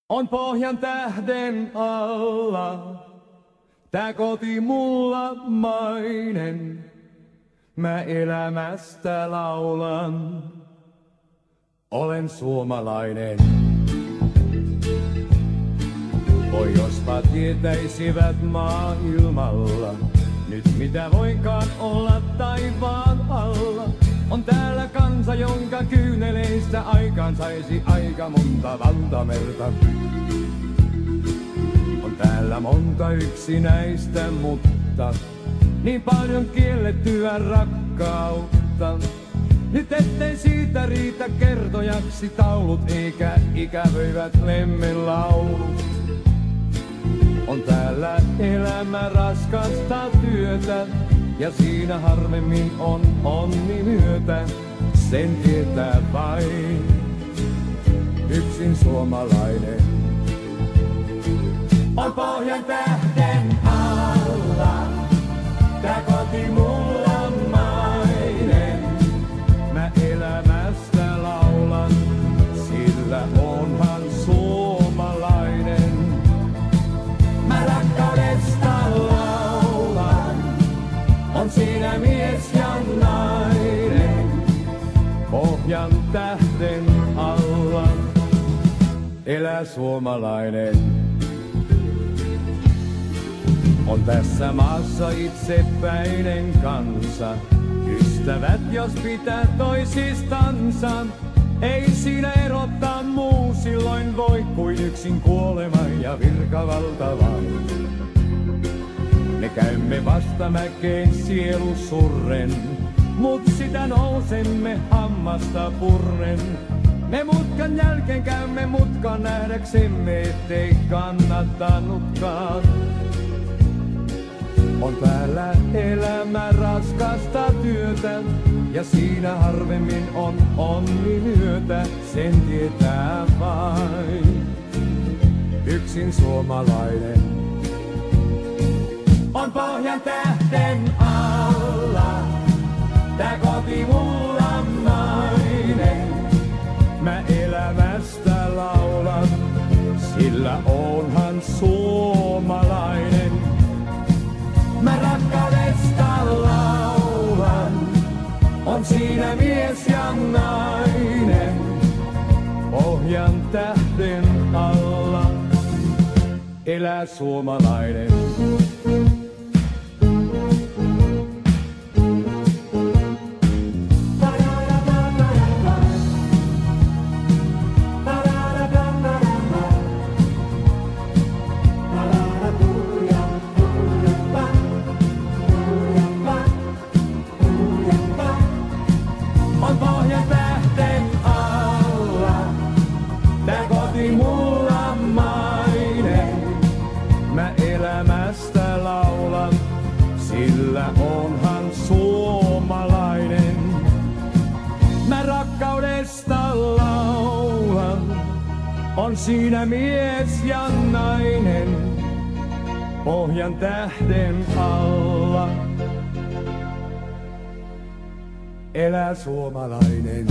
On pohjan tähden alla, tää koti mulla mainen. Mä elämästä laulan, olen suomalainen. Voi jospa tietäisivät maailmalla, nyt mitä voinkaan olla taivaan alla. On täällä kansa, jonka kyyneleistä aikaan saisi aika monta valtamerta. On täällä monta yksinäistä, mutta niin paljon kiellettyä rakkautta. Nyt ettei siitä riitä kertojaksi taulut eikä ikävöivät lemmenlaulut. On täällä elämä raskasta työtä ja siinä harvemmin on onni myötä. Sen tietää vain yksin suomalainen. On pohjan tähden alla, tää koti mulla mainen. Mä elämästä laulan, sillä onhan suomalainen. Mä rakkaudesta laulan, on siinä mies ja nainen. Pohjan tähden alla elää suomalainen. On tässä maassa itsepäinen kansa, ystävät jos pitää toisistansa. Ei siinä erottaa muu silloin voi kuin yksin kuolema ja virkavalta vain. Me käymme vasta mäkeen sielu surren, mut sitä nousemme hammasta purren. Me mutkan jälkeen käymme mutkan nähdäksemme, ettei kannattanutkaan. On täällä elämä raskasta työtä ja siinä harvemmin on onni myötä. Sen tietää vain yksin suomalainen. On pohjan tähden alla, tää koti mulla mainen. Mä elämästä laulan, sillä onhan suomalainen. Mä rakkaudesta laulan, on siinä mies ja nainen. Pohjan tähden alla elää suomalainen. On pohjan tähden alla, tää koti mulla mainen. Mä elämästä laulan, sillä onhan suomalainen. Mä rakkaudesta laulan, on siinä mies ja nainen. Pohjan tähden alla elää suomalainen.